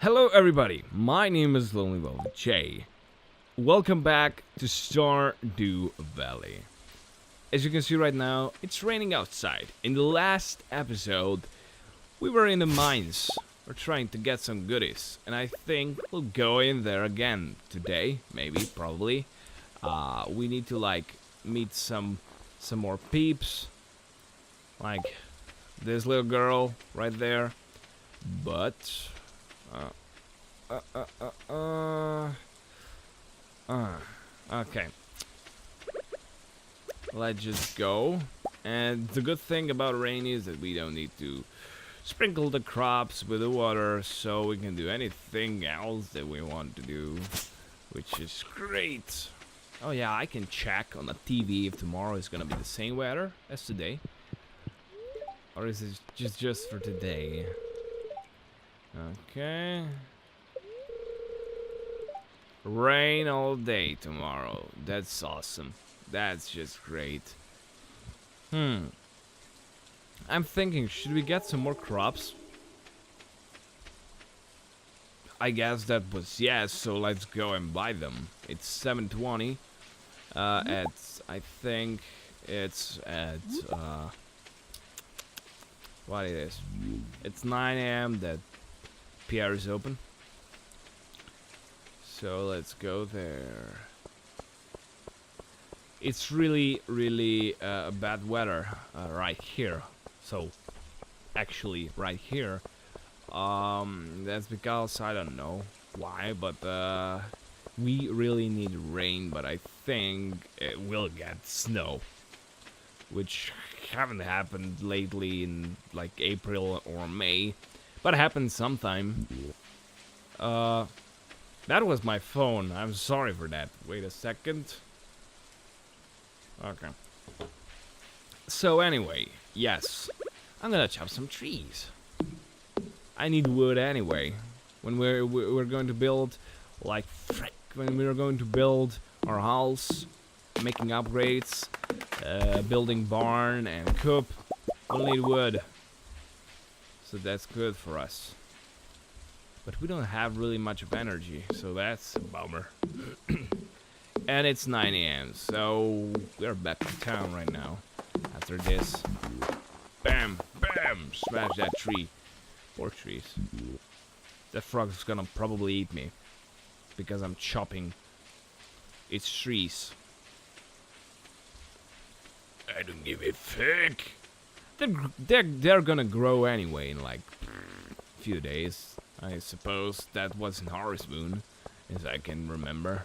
Hello everybody, my name is Lonely Velvet J. Welcome back to Stardew Valley. As you can see right now, it's raining outside. In the last episode, we were in the mines. We're trying to get some goodies, and I think we'll go in there again today, maybe, probably. We need to meet some more peeps, like this little girl right there. But okay. Let's just go. And the good thing about rain is that we don't need to sprinkle the crops with the water, so we can do anything else that we want to do, which is great. Oh yeah, I can check on the TV if tomorrow is gonna be the same weather as today. Or is it just for today? Okay. Rain all day tomorrow. That's awesome. That's just great. I'm thinking, should we get some more crops? I guess that was yes, so let's go and buy them. It's 7:20. I think it's at what it is. It's 9 a.m. that Pierre is open. So let's go there. It's really bad weather right here. So actually right here. That's because I don't know why, but we really need rain. But I think it will get snow, which haven't happened lately in like April or May, but happened sometime. That was my phone. I'm sorry for that. Wait a second. Okay. So anyway, yes, I'm gonna chop some trees. I need wood anyway. When we're going to build, like frick, when we're going to build our house, making upgrades, building barn and coop, we'll need wood. So that's good for us. But we don't have really much of energy, so that's a bummer. And it's 9 a.m., so we're back to town right now. After this, bam, bam, smash that tree. Poor trees. That frog's gonna probably eat me because I'm chopping its trees. I don't give a fuck. They're gonna grow anyway in like a few days. I suppose that was in Harvest Moon, as I can remember.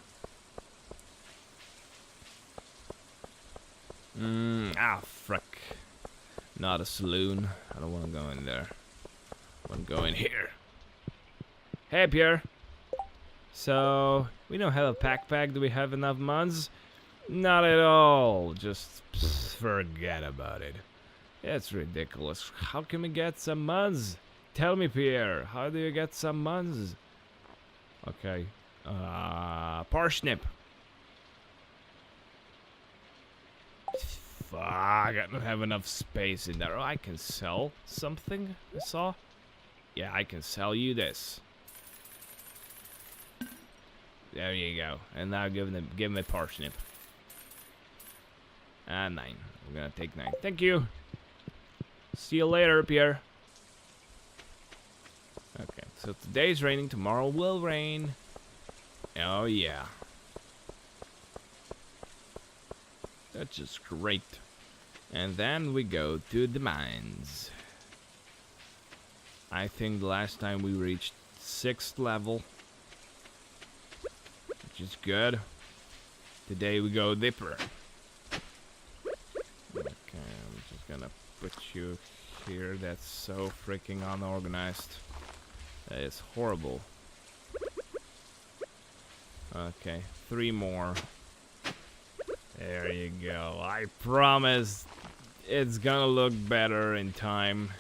Frick. Not a saloon. I don't want to go in there. I want to go in here. Hey, Pierre. So, we don't have a backpack. Do we have enough muds? Not at all. Just forget about it. It's ridiculous. How can we get some muds? Tell me, Pierre, how do you get some muds? Okay. Parsnip. Fuck, I don't have enough space in there. Oh, I can sell something, I saw. Yeah, I can sell you this. There you go. And now give me parsnip. 9. I'm gonna take 9. Thank you. See you later, Pierre. Okay, so today's raining, tomorrow will rain. Oh yeah. That's just great. And then we go to the mines. I think the last time we reached 6th level, which is good. Today we go deeper. Okay, I'm just gonna put you here. That's so freaking unorganized. That is horrible. Okay, 3 more. There you go. I promise it's gonna look better in time.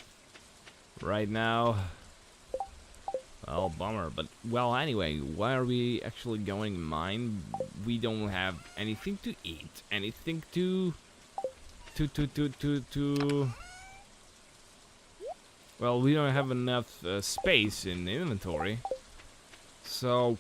Right now, well, bummer. But well, anyway, why are we actually going to mine? We don't have anything to eat, anything to. Well, we don't have enough space in the inventory. So,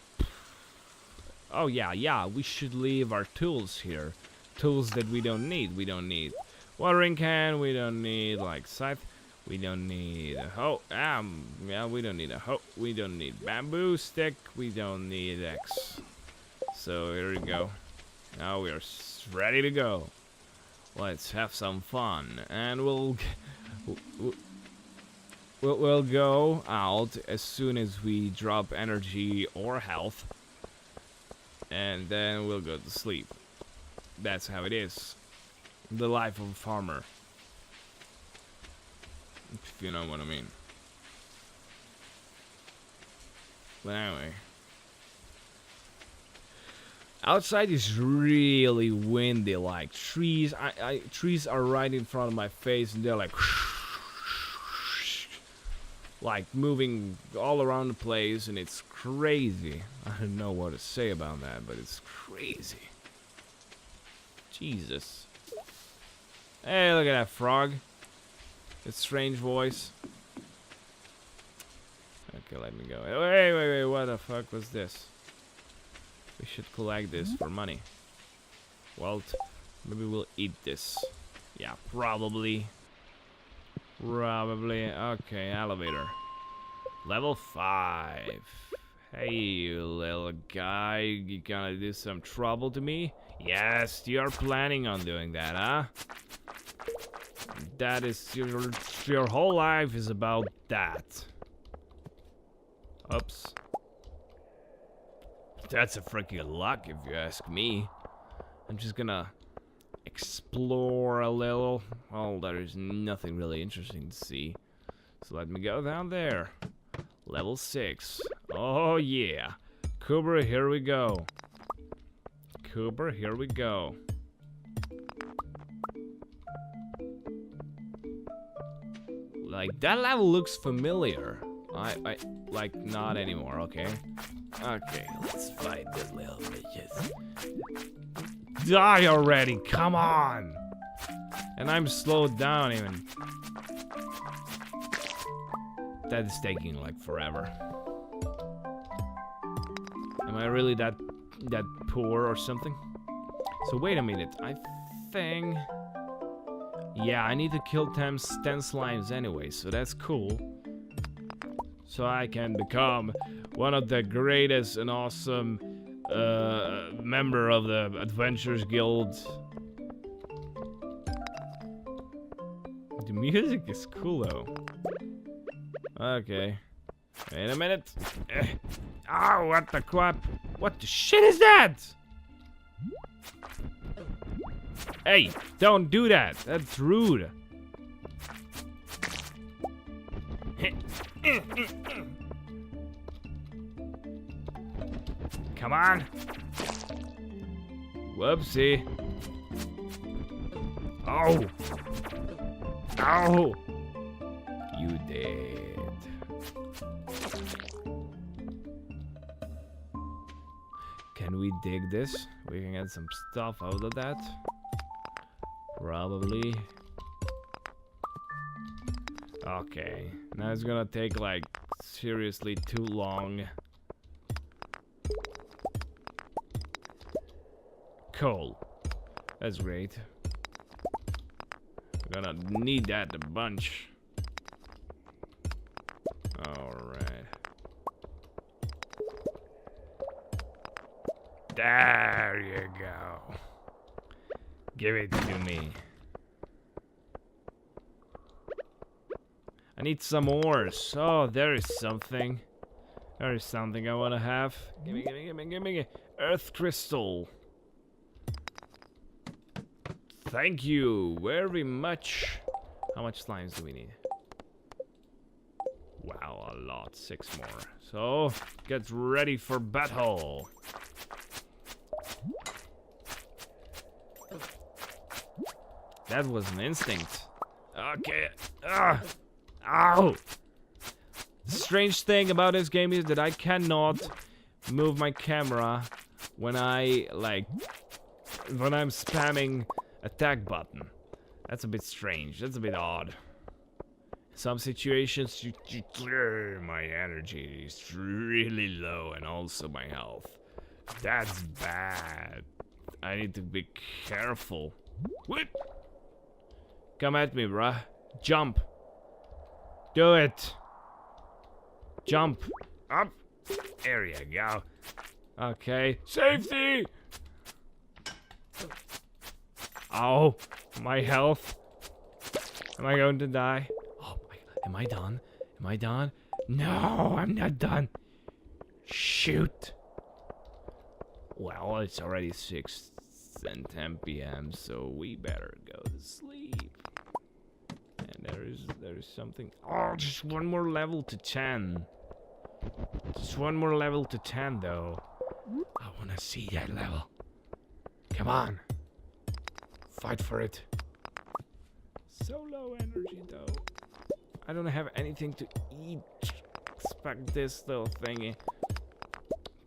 oh yeah, we should leave our tools here. Tools that we don't need. We don't need watering can. We don't need like scythe. We don't need a hoe. Yeah, we don't need a hoe. We don't need bamboo stick. We don't need X. So here we go. Now we are ready to go. Let's have some fun, and we'll go out as soon as we drop energy or health, and then we'll go to sleep. That's how it is. The life of a farmer. If you know what I mean. But anyway. Outside is really windy, like trees are right in front of my face and they're like moving all around the place, and it's crazy. I don't know what to say about that, but it's crazy. Jesus. Hey, look at that frog. Its strange voice. Okay, let me go. Wait, what the fuck was this? We should collect this for money. Well, maybe we'll eat this. Yeah, probably. Okay, elevator. Level 5. Hey, you little guy. You gonna do some trouble to me? Yes, you're planning on doing that, huh? That is your whole life is about that. Oops. That's a freaking luck, if you ask me. I'm just gonna explore a little. Well, there is nothing really interesting to see. So let me go down there. Level 6. Oh, yeah. Cooper, here we go. Cooper, here we go. Like, that level looks familiar. I like, not anymore, okay? Okay, let's fight this little bitches. Die already, come on! And I'm slowed down even. That is taking like forever. Am I really that poor or something? So wait a minute, I think... Yeah, I need to kill 10 slimes anyway, so that's cool. So I can become one of the greatest and awesome member of the Adventurers Guild. The music is cool though. Okay. Wait a minute. Oh, what the crap? What the shit is that? Hey, don't do that. That's rude. Come on. Whoopsie. Oh. Ow. You dead. Can we dig this? We can get some stuff out of that. Probably. Okay. Now it's gonna take like seriously too long. Coal. That's great. We're gonna need that a bunch. Alright. There you go. Give it to me. I need some ores. Oh, there is something. There is something I want to have. Gimme. Earth crystal. Thank you very much. How much slimes do we need? Wow, a lot. 6 more. So, get ready for battle. That was an instinct. Okay. Ow! The strange thing about this game is that I cannot move my camera when I'm spamming attack button. That's a bit strange. That's a bit odd. Some situations, my energy is really low, and also my health. That's bad. I need to be careful. What? Come at me, bruh. Jump. Do it. Jump. Up. There you go. Okay. Safety! Oh, my health. Am I going to die? Oh my god. Am I done? Am I done? No, I'm not done. Shoot. Well, it's already 6 and 10 p.m., so we better go to sleep. And there is something. Oh, just one more level to 10. Just one more level to 10, though. I want to see that level. Come on. Fight for it. So low energy, though. I don't have anything to eat. Expect this little thingy.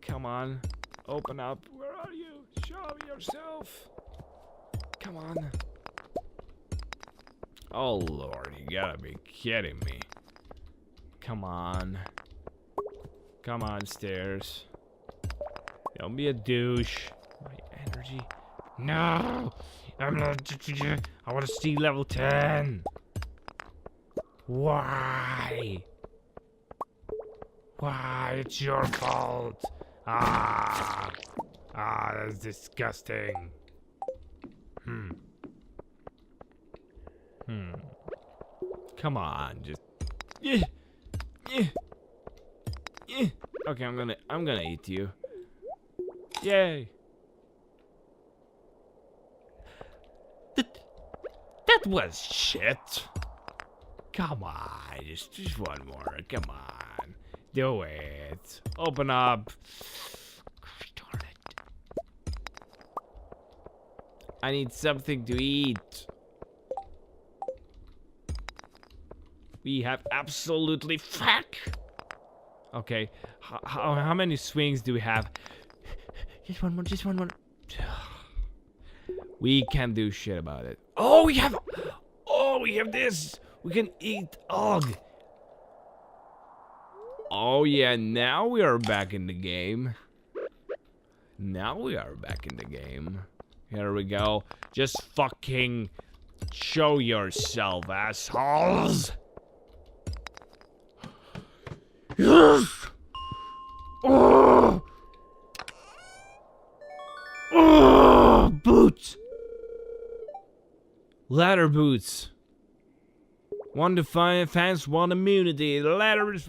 Come on. Open up. Where are you? Show yourself. Come on. Oh, Lord. You gotta be kidding me. Come on. Come on, stairs. Don't be a douche. My energy. No! I'm not. I want to see level 10. Why? Why? It's your fault. Ah, that's disgusting. Come on, just. Okay, I'm gonna eat you. Yay. That was shit. Come on, just one more. Come on, do it. Open up. Darn it. I need something to eat. We have absolutely fuck. Okay, how many swings do we have? Just one more, just one more. We can't do shit about it. Oh, we have this. We can eat og. Oh yeah, now we are back in the game. Now we are back in the game. Here we go. Just fucking show yourself, assholes. Yes! Oh! Oh! Boots! Ladder boots. One defense, one immunity. The ladder is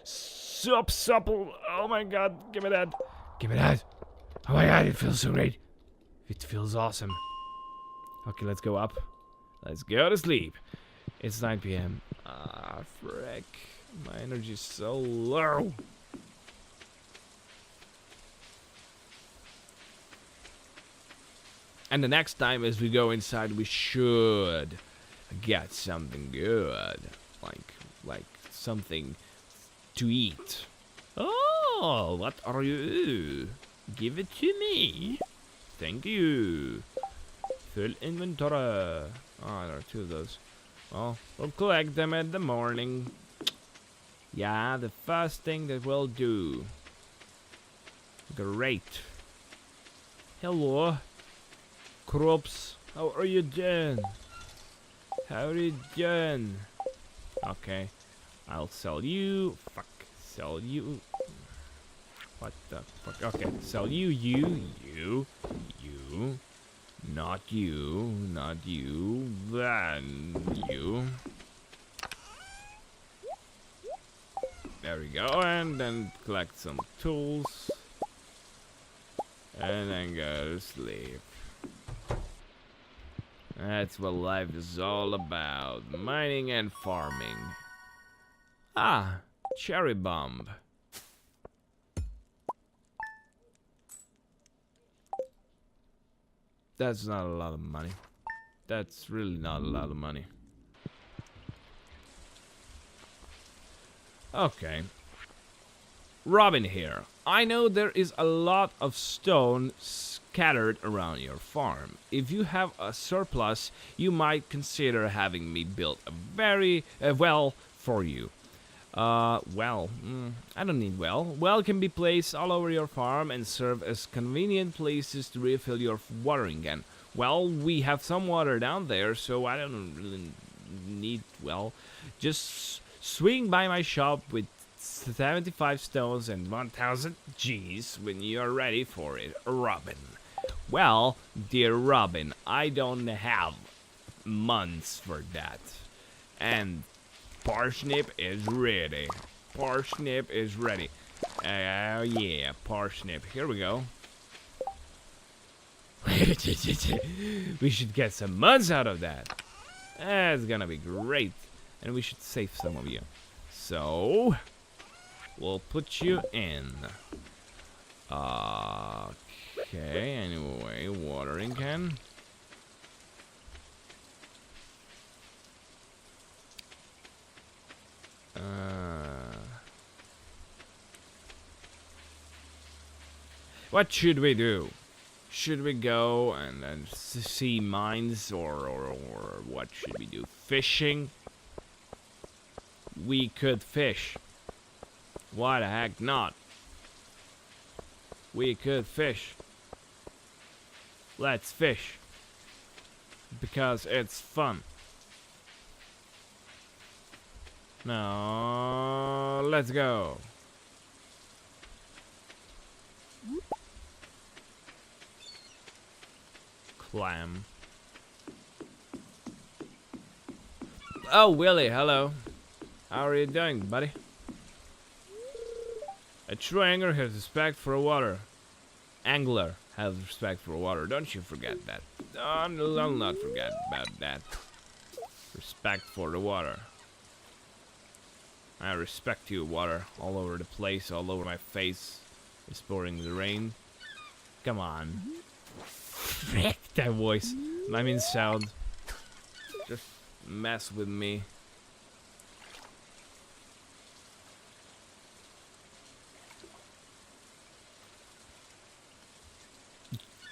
supple. Oh my god, give me that. Give me that. Oh my god, it feels so great. It feels awesome. Okay, let's go up. Let's go to sleep. It's 9 p.m. Ah, frick. My energy is so low. And the next time as we go inside, we should get something good. Like something to eat. Oh, what are you? Give it to me. Thank you. Full inventory. Oh, there are 2 of those. Well, we'll collect them in the morning. Yeah, the first thing that we'll do. Great. Hello. Crops. How are you doing? How are you doing? Okay. I'll sell you. Fuck. Sell you. What the fuck? Okay. Sell you. You. Not you. Not you. Then you. There we go. And then collect some tools. And then go to sleep. That's what life is all about. Mining and farming. Ah, cherry bomb. That's not a lot of money. That's really not a lot of money. Okay. Robin here. I know there is a lot of stone scattered around your farm. If you have a surplus, you might consider having me build a very well for you. I don't need well. Well can be placed all over your farm and serve as convenient places to refill your watering can. Well, we have some water down there, so I don't really need well. Just swing by my shop with 75 stones and 1,000 G's when you're ready for it, Robin. Well, dear Robin, I don't have months for that. And Parsnip is ready. Parsnip is ready. Oh yeah, Parsnip. Here we go. We should get some months out of that. That's gonna be great. And we should save some of you. So, we'll put you in. Okay, anyway, watering can. What should we do? Should we go and see mines or what should we do? Fishing? We could fish. Why the heck not? We could fish. Let's fish. Because it's fun. No, let's go. Clam. Oh, Willie, hello. How are you doing, buddy? A true angler has respect for water. Angler has respect for water. Don't you forget that. I'll not forget about that. Respect for the water. I respect you, water. All over the place, all over my face. It's pouring the rain. Come on. Frick that voice. I mean sound. Just mess with me.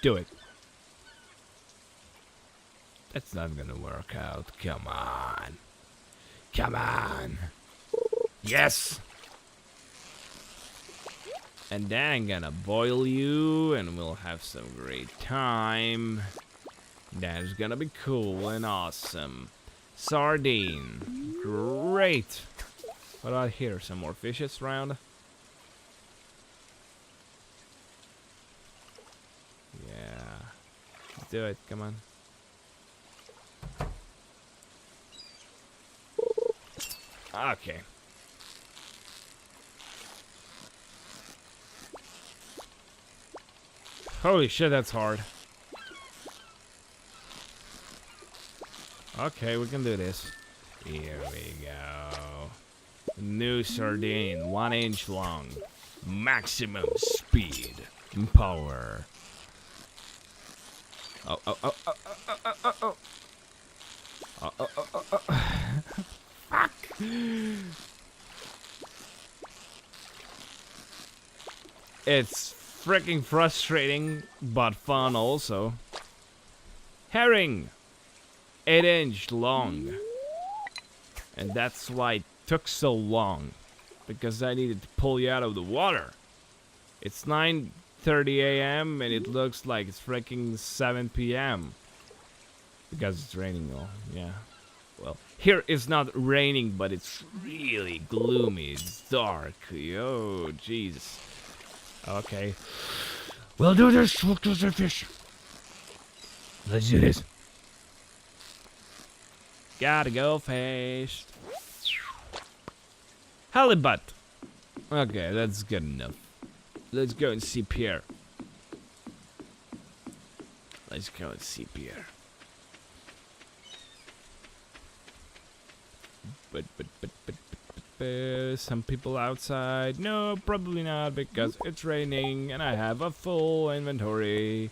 Do it. That's not gonna work out. Come on. Come on. Yes! And then I'm gonna boil you and we'll have some great time. That's gonna be cool and awesome. Sardine. Great. What about here? Some more fishes around? Yeah. Let's do it. Come on. Okay. Holy shit, that's hard. Okay, we can do this. Here we go. New sardine, 1 inch long. Maximum speed and power. Oh, oh, oh, oh, oh, oh, oh, oh. Oh, oh, oh, oh, oh. Fuck. It's freaking frustrating, but fun also. Herring! 8 inch long. And that's why it took so long. Because I needed to pull you out of the water. It's 9:30 a.m. and it looks like it's freaking 7 p.m. Because it's raining though, yeah. Well, here it's not raining, but it's really gloomy. It's dark. Oh, Jesus. Okay. We'll do this. We'll do the fish. Let's do this. Gotta go fish. Halibut. Okay, that's good enough. Let's go and see Pierre. Let's go and see Pierre. But some people outside. No, probably not, because it's raining and I have a full inventory.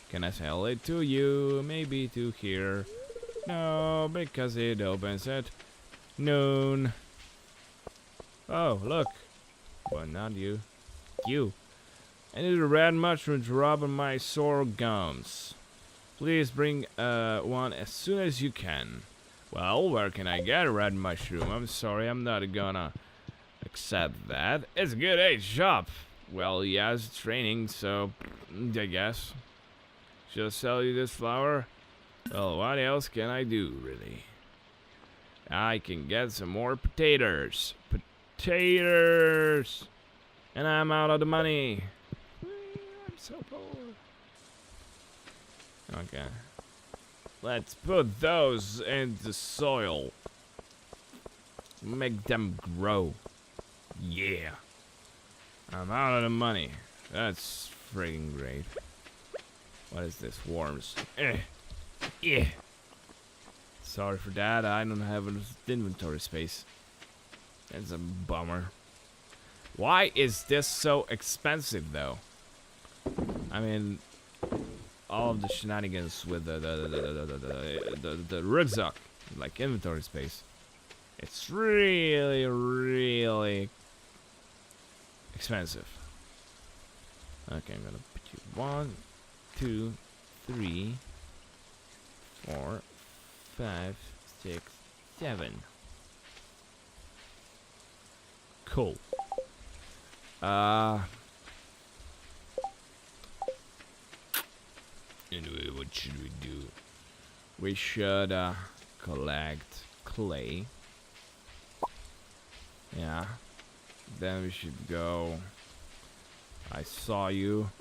Can I sell it to you? Maybe to here. No, because it opens at noon. Oh, look. Well, not you. You. I need a red mushroom to rub on my sore gums. Please bring one as soon as you can. Well, where can I get a red mushroom? I'm sorry, I'm not gonna accept that. It's a good age shop. Well, yeah, it's training, so I guess. Should I sell you this flower? Well, what else can I do, really? I can get some more potatoes. Potatoes! And I'm out of the money. I'm so poor. Okay. Let's put those in the soil. Make them grow. Yeah. I'm out of the money. That's freaking great. What is this? Worms. Yeah. Sorry for that. I don't have an inventory space. That's a bummer. Why is this so expensive, though? I mean, all of the shenanigans with the rucksack, like inventory space. It's really, really expensive. Okay, I'm gonna put you 1, 2, 3, 4, 5, 6, 7. Cool. Anyway, what should we do? We should collect clay. Yeah. Then we should go. I saw you.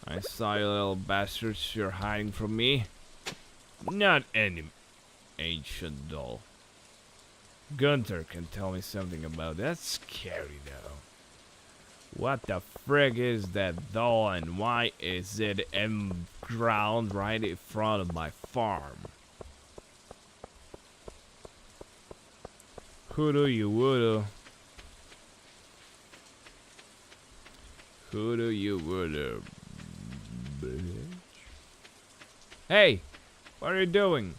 I saw you, little bastards. You're hiding from me. Not any ancient doll. Gunther can tell me something about that. That's scary, though. What the frick is that doll, and why is it in ground right in front of my farm? Hoodoo you woodoo. Hoodoo you woodoo. Hey! What are you doing?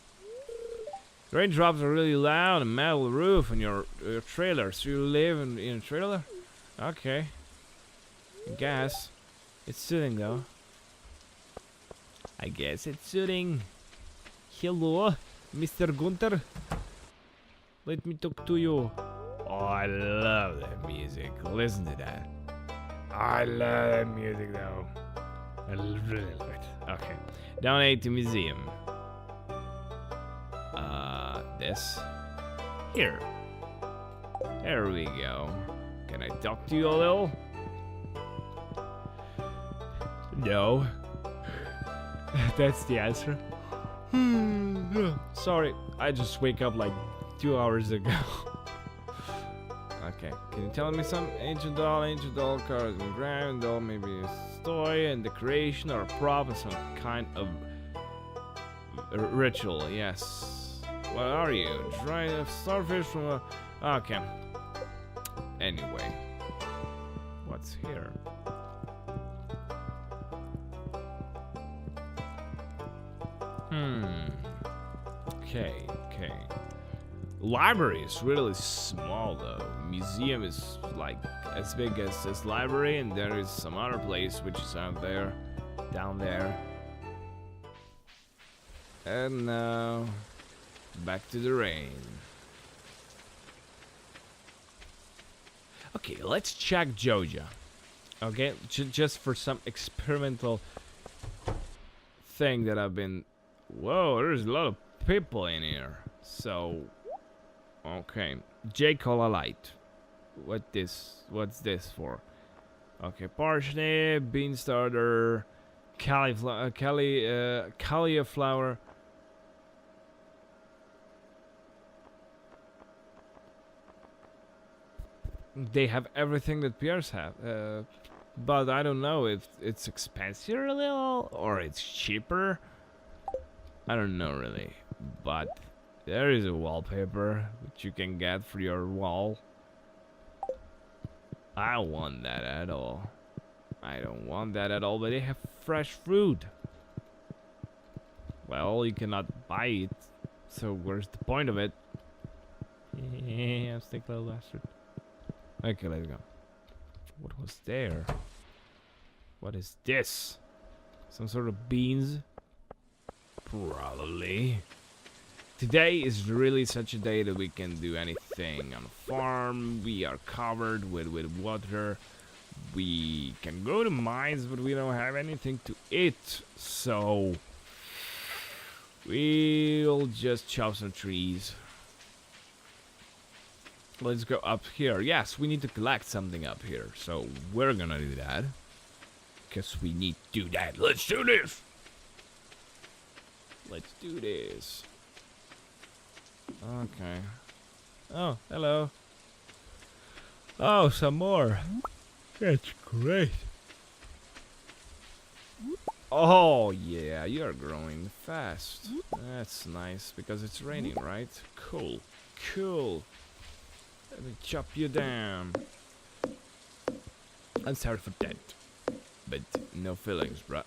Raindrops are really loud and metal roof on your trailer. So you live in a trailer? Okay. I guess. It's soothing though. I guess it's soothing. Hello, Mr. Gunther. Let me talk to you. Oh, I love that music. Listen to that. I love that music though. I really love it. Okay. Donate to museum. This. Here. There we go. Can I talk to you a little? No. That's the answer. Sorry, I just wake up like 2 hours ago. Okay, can you tell me some ancient doll cards and grand doll, maybe a story and decoration or a prop and some kind of ritual? Yes. What are you? Trying a starfish from a... Okay. Anyway. What's here? Okay. Library is really small though. Museum is like as big as this library, and there is some other place which is out there, down there. And now, back to the rain. Okay, let's check Georgia. Okay, just for some experimental thing that I've been... Whoa, there's a lot of people in here. So, okay, J Cola Light. What's this for? Okay, parsnip, bean starter, cauliflower. They have everything that pears have, but I don't know if it's expensive a little or it's cheaper. I don't know really, but there is a wallpaper which you can get for your wall. I don't want that at all. I don't want that at all, but they have fresh fruit. Well, you cannot buy it, so where's the point of it? Yeah, stick little bastard. Okay, let's go. What was there? What is this? Some sort of beans? Probably. Today is really such a day that we can do anything on the farm. We are covered with water. We can go to mines, but we don't have anything to eat. So we'll just chop some trees. Let's go up here. Yes, we need to collect something up here. So we're gonna do that. Because we need to do that. Let's do this! Let's do this. Okay. Oh, hello. Oh, some more. That's great. Oh, yeah, you're growing fast. That's nice, because it's raining, right? Cool. Cool. Let me chop you down. I'm sorry for that. But no feelings, bruh.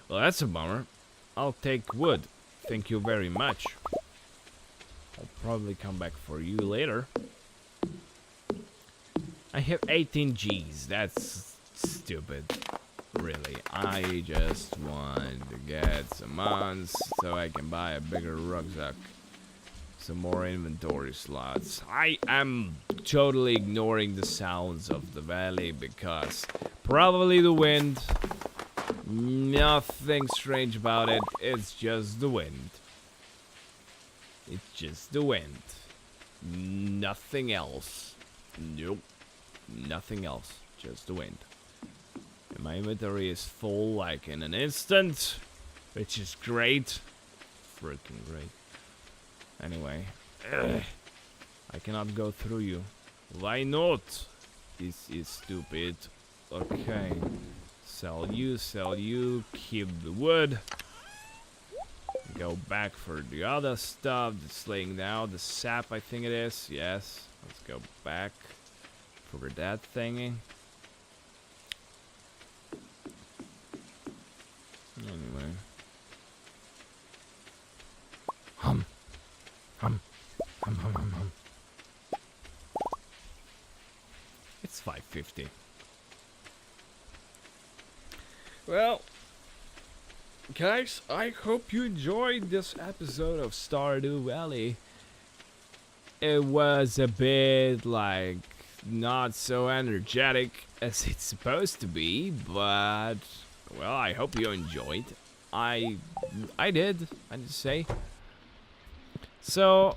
Well, that's a bummer. I'll take wood. Thank you very much. I'll probably come back for you later. I have 18 G's. That's stupid. Really. I just want to get some mods so I can buy a bigger rucksack. Some more inventory slots. I am totally ignoring the sounds of the valley because probably the wind. Nothing strange about it. It's just the wind. It's just the wind. Nothing else. Nope. Nothing else. Just the wind. And my inventory is full like in an instant. Which is great. Freaking great. Anyway. I cannot go through you. Why not? This is stupid. Okay. Sell you, keep the wood. Go back for the other stuff that's laying down. The sap, I think it is. Yes. Let's go back for that thingy. Anyway. Hum. It's 5:50. Well, guys, I hope you enjoyed this episode of Stardew Valley. It was a bit like not so energetic as it's supposed to be, but well, I hope you enjoyed. I did, I did say. So,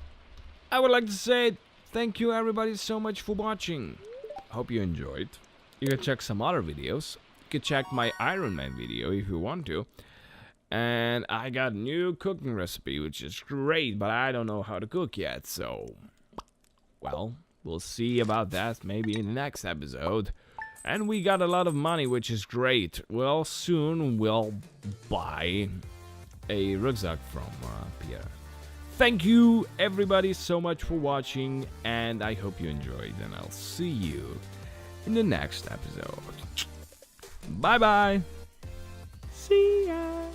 I would like to say thank you everybody so much for watching. Hope you enjoyed. You can check some other videos. You can check my Iron Man video if you want to. And I got a new cooking recipe, which is great, but I don't know how to cook yet, so well, we'll see about that maybe in the next episode. And we got a lot of money, which is great. Well, soon we'll buy a rucksack from Pierre. Thank you everybody so much for watching, and I hope you enjoyed, and I'll see you in the next episode. Bye bye. See ya.